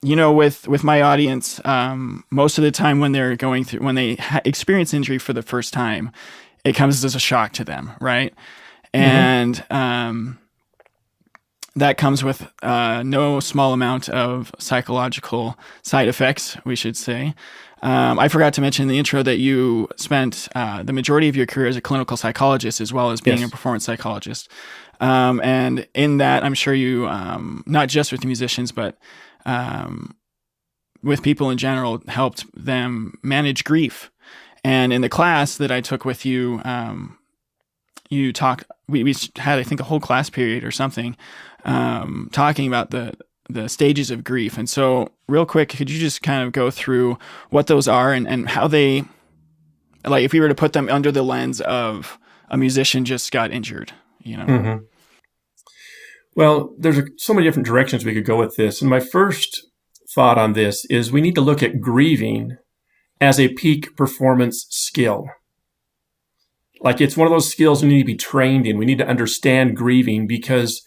with my audience, most of the time when they're going through, when they experience injury for the first time, it comes as a shock to them, right? Mm-hmm. And that comes with no small amount of psychological side effects, we should say. I forgot to mention in the intro that you spent the majority of your career as a clinical psychologist as well as being a Yes. performance psychologist. And in that, I'm sure you, not just with musicians, but with people in general, helped them manage grief. And in the class that I took with you, you talked. We had, I think, a whole class period or something, talking about the stages of grief. And so, real quick, could you just kind of go through what those are and how they, like, if we were to put them under the lens of a musician just got injured, you know? Mm-hmm. Well, there's so many different directions we could go with this. And my first thought on this is we need to look at grieving as a peak performance skill. Like it's one of those skills we need to be trained in. We need to understand grieving because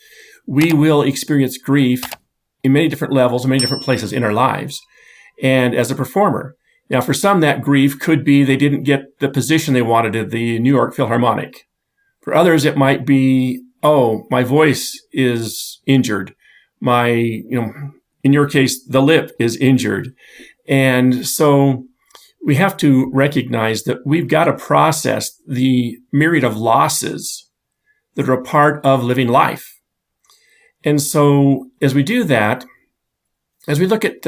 we will experience grief in many different levels, in many different places in our lives. And as a performer, now for some, that grief could be they didn't get the position they wanted at the New York Philharmonic. For others, it might be, oh, my voice is injured. In your case, the lip is injured. And so we have to recognize that we've got to process the myriad of losses that are a part of living life. And so as we do that, as we look at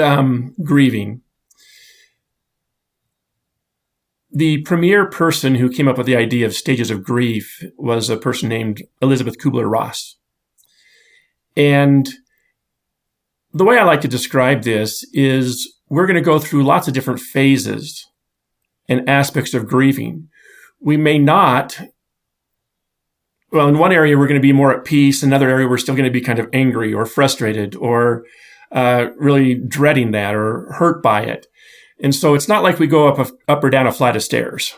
grieving, the premier person who came up with the idea of stages of grief was a person named Elizabeth Kubler-Ross. And the way I like to describe this is we're going to go through lots of different phases and aspects of grieving. We may not, well, in one area, we're going to be more at peace. In another area, we're still going to be kind of angry or frustrated or really dreading that or hurt by it. And so it's not like we go up or down a flight of stairs.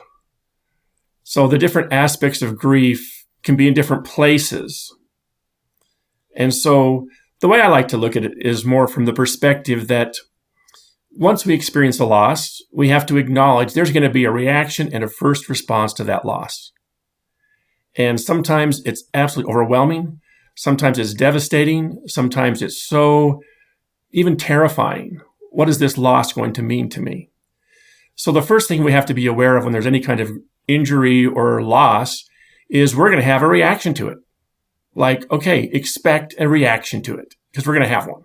So the different aspects of grief can be in different places. And so the way I like to look at it is more from the perspective that once we experience a loss, we have to acknowledge there's going to be a reaction and a first response to that loss. And sometimes it's absolutely overwhelming. Sometimes it's devastating. Sometimes it's so even terrifying. What is this loss going to mean to me? So the first thing we have to be aware of when there's any kind of injury or loss is we're going to have a reaction to it. Like, okay, expect a reaction to it because we're going to have one.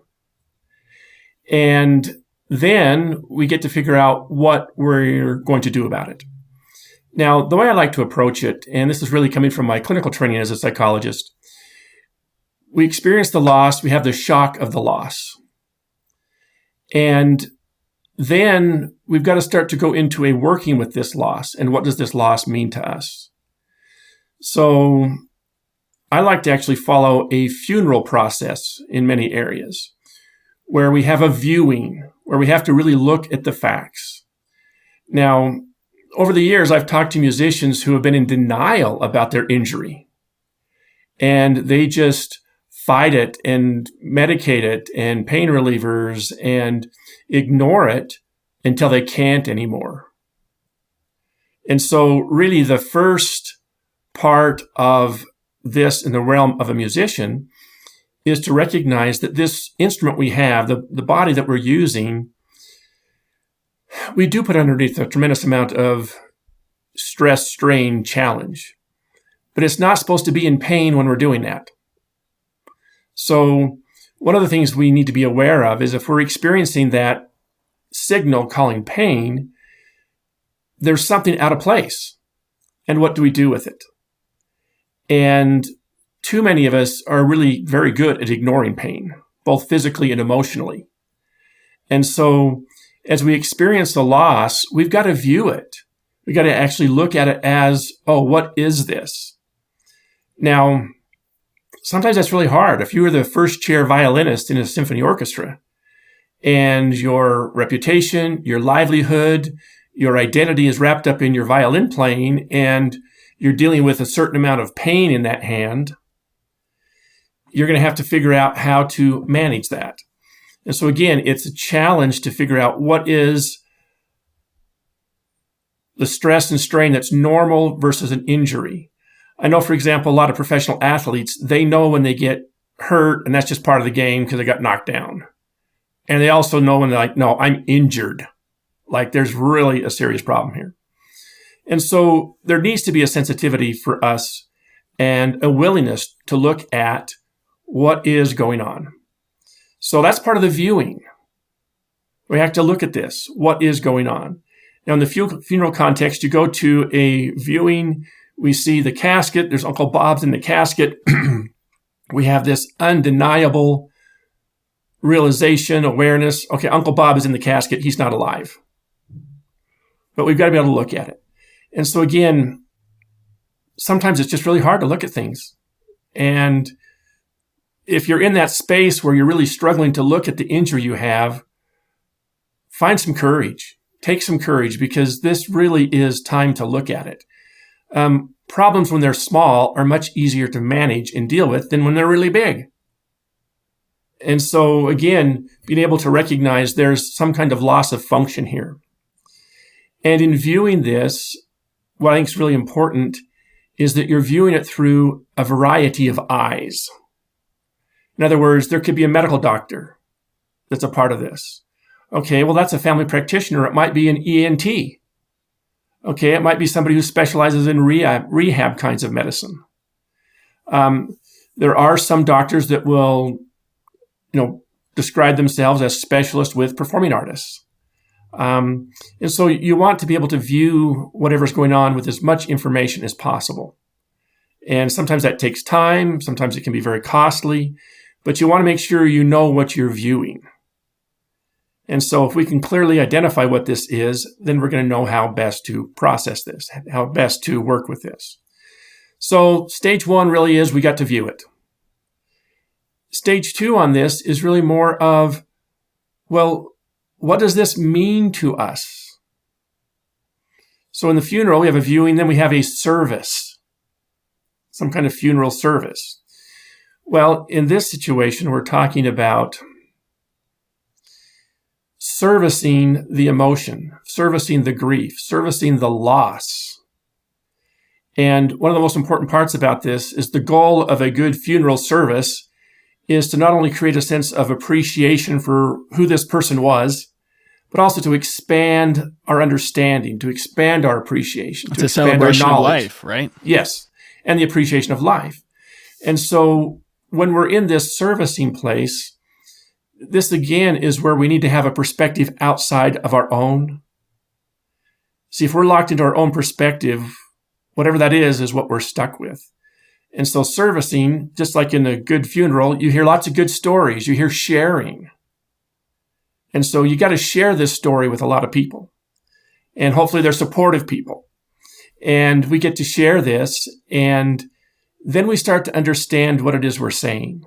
And then we get to figure out what we're going to do about it. Now, the way I like to approach it, and this is really coming from my clinical training as a psychologist, we experience the loss, we have the shock of the loss. And then we've got to start to go into a working with this loss. And what does this loss mean to us? So I like to actually follow a funeral process in many areas where we have a viewing, where we have to really look at the facts. Now, over the years, I've talked to musicians who have been in denial about their injury. And they just fight it and medicate it and pain relievers and ignore it until they can't anymore. And so really the first part of this in the realm of a musician is to recognize that this instrument we have, the body that we're using, we do put underneath a tremendous amount of stress, strain, challenge. But it's not supposed to be in pain when we're doing that. So one of the things we need to be aware of is if we're experiencing that signal calling pain, there's something out of place. And what do we do with it? And too many of us are really very good at ignoring pain, both physically and emotionally. And so as we experience the loss, we've got to view it. We've got to actually look at it as, oh, what is this? Now, sometimes that's really hard. If you were the first chair violinist in a symphony orchestra and your reputation, your livelihood, your identity is wrapped up in your violin playing and you're dealing with a certain amount of pain in that hand, you're going to have to figure out how to manage that. And so again, it's a challenge to figure out what is the stress and strain that's normal versus an injury. I know, for example, a lot of professional athletes, they know when they get hurt, and that's just part of the game because they got knocked down. And they also know when they're like, no, I'm injured. Like there's really a serious problem here. And so there needs to be a sensitivity for us and a willingness to look at what is going on. So that's part of the viewing. We have to look at this. What is going on? Now, in the funeral context, you go to a viewing, we see the casket. There's Uncle Bob's in the casket. We have this undeniable realization, awareness. Okay, Uncle Bob is in the casket. He's not alive. But we've got to be able to look at it. And so again, sometimes it's just really hard to look at things. And if you're in that space where you're really struggling to look at the injury you have, find some courage. Take some courage, because this really is time to look at it. Problems when they're small are much easier to manage and deal with than when they're really big. And so again, being able to recognize there's some kind of loss of function here. And in viewing this, what I think is really important is that you're viewing it through a variety of eyes. In other words, there could be a medical doctor that's a part of this. Okay, well, that's a family practitioner. It might be an ENT. Okay, it might be somebody who specializes in rehab kinds of medicine. There are some doctors that will, describe themselves as specialists with performing artists. And so you want to be able to view whatever's going on with as much information as possible. And sometimes that takes time. Sometimes it can be very costly. But you want to make sure you know what you're viewing. And so if we can clearly identify what this is, then we're going to know how best to process this, how best to work with this. So stage one really is we got to view it. Stage two on this is really more of, well, what does this mean to us? So in the funeral, we have a viewing, then we have a service, some kind of funeral service. Well, in this situation, we're talking about servicing the emotion, servicing the grief, servicing the loss. And one of the most important parts about this is the goal of a good funeral service is to not only create a sense of appreciation for who this person was, but also to expand our understanding, to expand our appreciation, to expand our celebration of life, right? Yes, and the appreciation of life. And so when we're in this servicing place, this again is where we need to have a perspective outside of our own. See, if we're locked into our own perspective, whatever that is what we're stuck with. And so servicing, just like in a good funeral, you hear lots of good stories. You hear sharing. And so you got to share this story with a lot of people. And hopefully they're supportive people. And we get to share this. And then we start to understand what it is we're saying.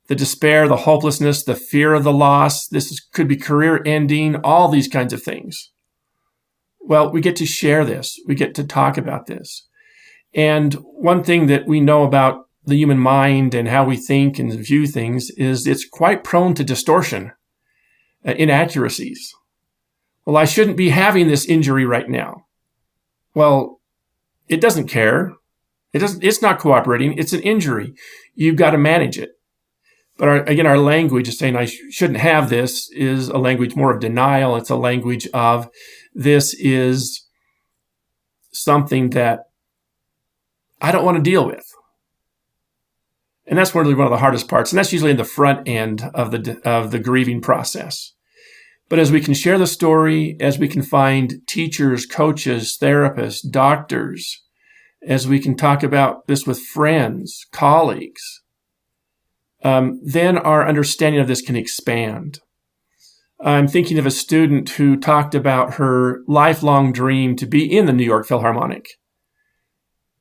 The despair, the hopelessness, the fear of the loss. Could be career ending, all these kinds of things. Well, we get to share this. We get to talk about this. And one thing that we know about the human mind and how we think and view things is it's quite prone to distortion, inaccuracies. Well, I shouldn't be having this injury right now. Well, it doesn't care. It's not cooperating. It's an injury. You've got to manage it. But our language is saying I shouldn't have this is a language more of denial. It's a language of this is something that I don't want to deal with. And that's really one of the hardest parts. And that's usually in the front end of the grieving process. But as we can share the story, as we can find teachers, coaches, therapists, doctors, as we can talk about this with friends, colleagues, then our understanding of this can expand. I'm thinking of a student who talked about her lifelong dream to be in the New York Philharmonic.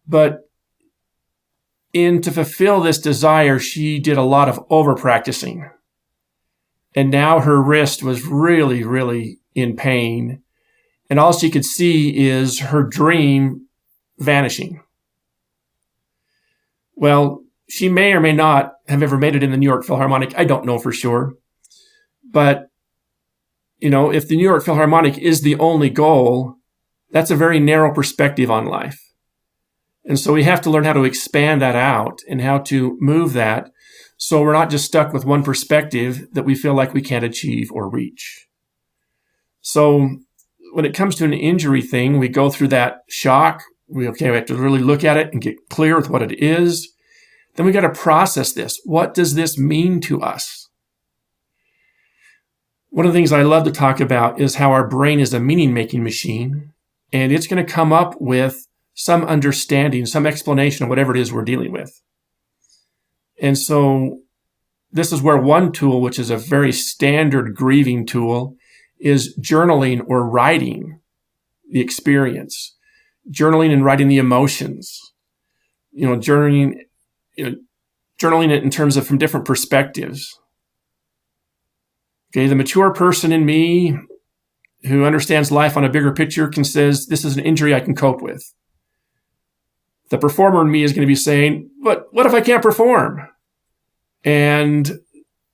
But to fulfill this desire, she did a lot of over-practicing. And now her wrist was really, really in pain. And all she could see is her dream vanishing. Well, she may or may not have ever made it in the New York Philharmonic. I don't know for sure. But, if the New York Philharmonic is the only goal, that's a very narrow perspective on life. And so we have to learn how to expand that out and how to move that so we're not just stuck with one perspective that we feel like we can't achieve or reach. So when it comes to an injury thing, we go through that shock. We have to really look at it and get clear with what it is. Then we got to process this. What does this mean to us? One of the things I love to talk about is how our brain is a meaning-making machine, and it's going to come up with some understanding, some explanation of whatever it is we're dealing with. And so this is where one tool, which is a very standard grieving tool, is journaling or writing the experience, journaling and writing the emotions, journaling it in terms of from different perspectives. Okay, the mature person in me who understands life on a bigger picture can says, this is an injury I can cope with. The performer in me is going to be saying, but what if I can't perform? And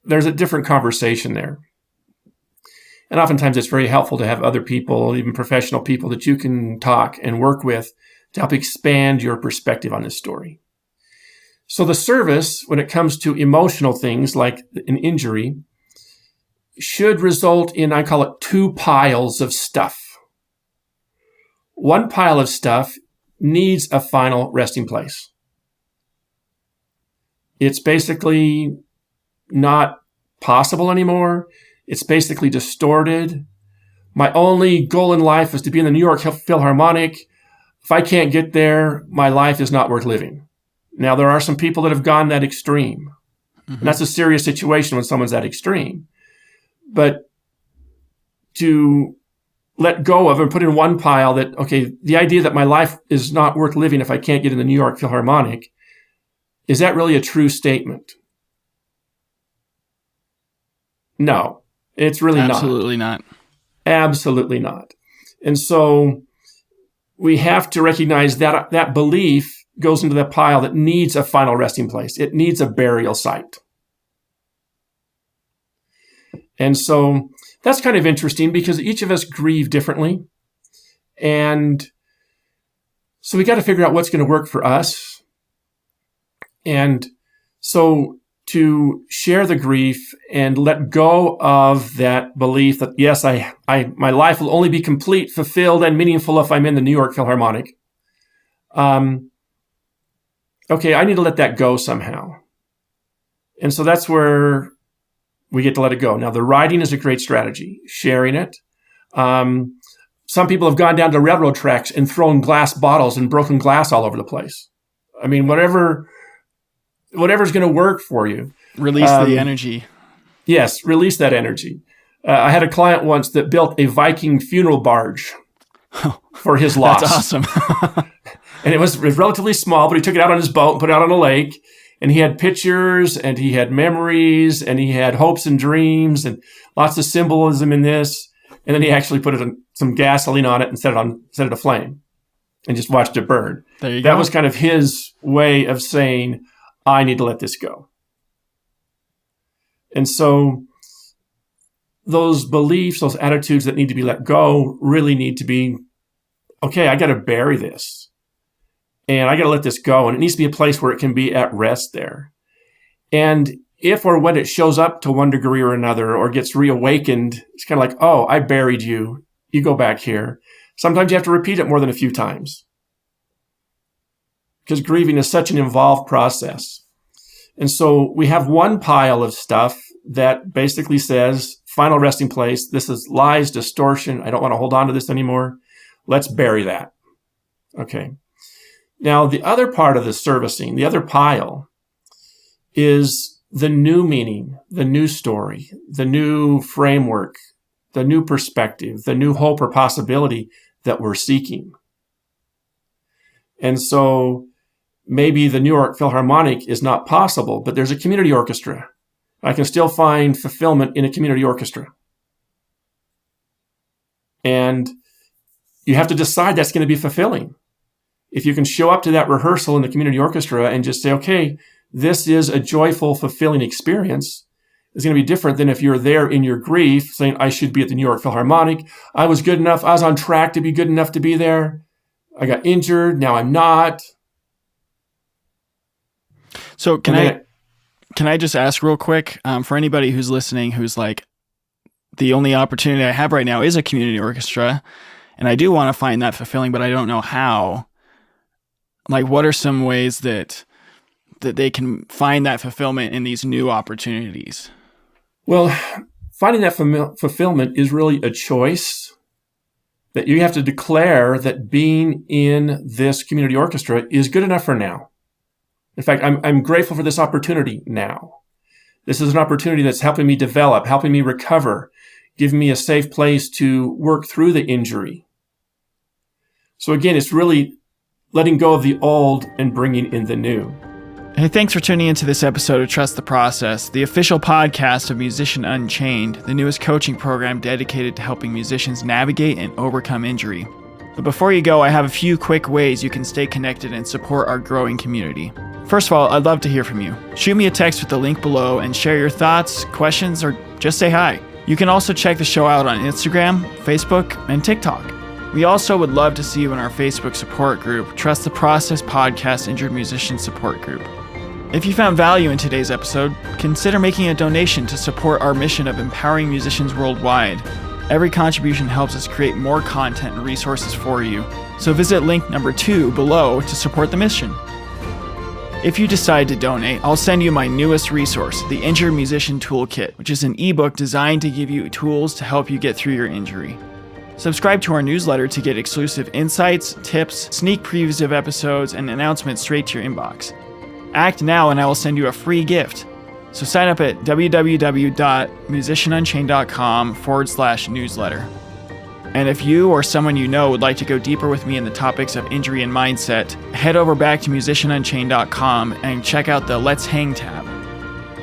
there's a different conversation there. And oftentimes it's very helpful to have other people, even professional people that you can talk and work with to help expand your perspective on this story. So the service, when it comes to emotional things like an injury, should result in, I call it, 2 piles of stuff. One pile of stuff needs a final resting place. It's basically not possible anymore. It's basically distorted. My only goal in life is to be in the New York Philharmonic. If I can't get there, my life is not worth living. Now, there are some people that have gone that extreme. And that's a serious situation when someone's that extreme. But to let go of and put in one pile that, okay, the idea that my life is not worth living if I can't get in the New York Philharmonic, is that really a true statement? No, it's really not. Absolutely not. Absolutely not. And so we have to recognize that that belief goes into the pile that needs a final resting place. It needs a burial site. And so that's kind of interesting because each of us grieve differently. And so we got to figure out what's going to work for us. And so to share the grief and let go of that belief that, yes, my life will only be complete, fulfilled, and meaningful if I'm in the New York Philharmonic. Okay, I need to let that go somehow. And so that's where we get to let it go. Now, the writing is a great strategy, sharing it. Some people have gone down to railroad tracks and thrown glass bottles and broken glass all over the place. I mean, whatever's going to work for you. Release the energy. Yes, release that energy. I had a client once that built a Viking funeral barge for his loss. That's awesome. And it was relatively small, but he took it out on his boat and put it out on a lake. And he had pictures and he had memories and he had hopes and dreams and lots of symbolism in this. And then he actually put some gasoline on it and set it aflame and just watched it burn. There you go. That was kind of his way of saying, I need to let this go. And so those beliefs, those attitudes that need to be let go really need to be, okay, I got to bury this. And I got to let this go. And it needs to be a place where it can be at rest there. And if or when it shows up to one degree or another or gets reawakened, it's kind of like, oh, I buried you. You go back here. Sometimes you have to repeat it more than a few times because grieving is such an involved process. And so we have one pile of stuff that basically says, final resting place. This is lies, distortion. I don't want to hold on to this anymore. Let's bury that. Okay. Now, the other part of the servicing, the other pile, is the new meaning, the new story, the new framework, the new perspective, the new hope or possibility that we're seeking. And so maybe the New York Philharmonic is not possible, but there's a community orchestra. I can still find fulfillment in a community orchestra. And you have to decide that's going to be fulfilling. If you can show up to that rehearsal in the community orchestra and just say, okay, this is a joyful, fulfilling experience, is going to be different than if you're there in your grief saying, I should be at the New York Philharmonic. I was good enough. I was on track to be good enough to be there. I got injured. Now I'm not. So can I just ask real quick, for anybody who's listening, who's like, the only opportunity I have right now is a community orchestra, and I do want to find that fulfilling, but I don't know how. Like, what are some ways that they can find that fulfillment in these new opportunities? Well, finding that fulfillment is really a choice that you have to declare that being in this community orchestra is good enough for now. In fact, I'm grateful for this opportunity now. This is an opportunity that's helping me develop, helping me recover, giving me a safe place to work through the injury. So again, it's really letting go of the old and bringing in the new. Hey, thanks for tuning into this episode of Trust the Process, the official podcast of Musician Unchained, the newest coaching program dedicated to helping musicians navigate and overcome injury. But before you go, I have a few quick ways you can stay connected and support our growing community. First of all, I'd love to hear from you. Shoot me a text with the link below and share your thoughts, questions, or just say hi. You can also check the show out on Instagram, Facebook, and TikTok. We also would love to see you in our Facebook support group, Trust the Process Podcast Injured Musician Support Group. If you found value in today's episode, consider making a donation to support our mission of empowering musicians worldwide. Every contribution helps us create more content and resources for you, so visit link number 2 below to support the mission. If you decide to donate, I'll send you my newest resource, the Injured Musician Toolkit, which is an ebook designed to give you tools to help you get through your injury. Subscribe to our newsletter to get exclusive insights, tips, sneak previews of episodes, and announcements straight to your inbox. Act now and I will send you a free gift. So sign up at www.musicianunchained.com/newsletter. And if you or someone you know would like to go deeper with me in the topics of injury and mindset, head over back to musicianunchained.com and check out the Let's Hang tab.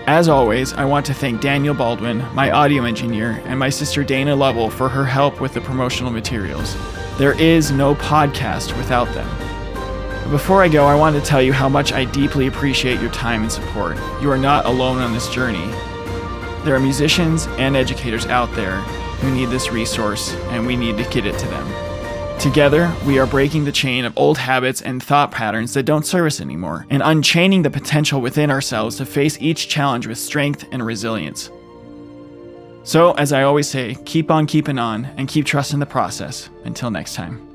As always, I want to thank Daniel Baldwin, my audio engineer, and my sister Dana Lovell for her help with the promotional materials. There is no podcast without them. Before I go, I want to tell you how much I deeply appreciate your time and support. You are not alone on this journey. There are musicians and educators out there who need this resource, and we need to get it to them. Together, we are breaking the chain of old habits and thought patterns that don't serve us anymore, and unchaining the potential within ourselves to face each challenge with strength and resilience. So, as I always say, keep on keeping on, and keep trusting the process. Until next time.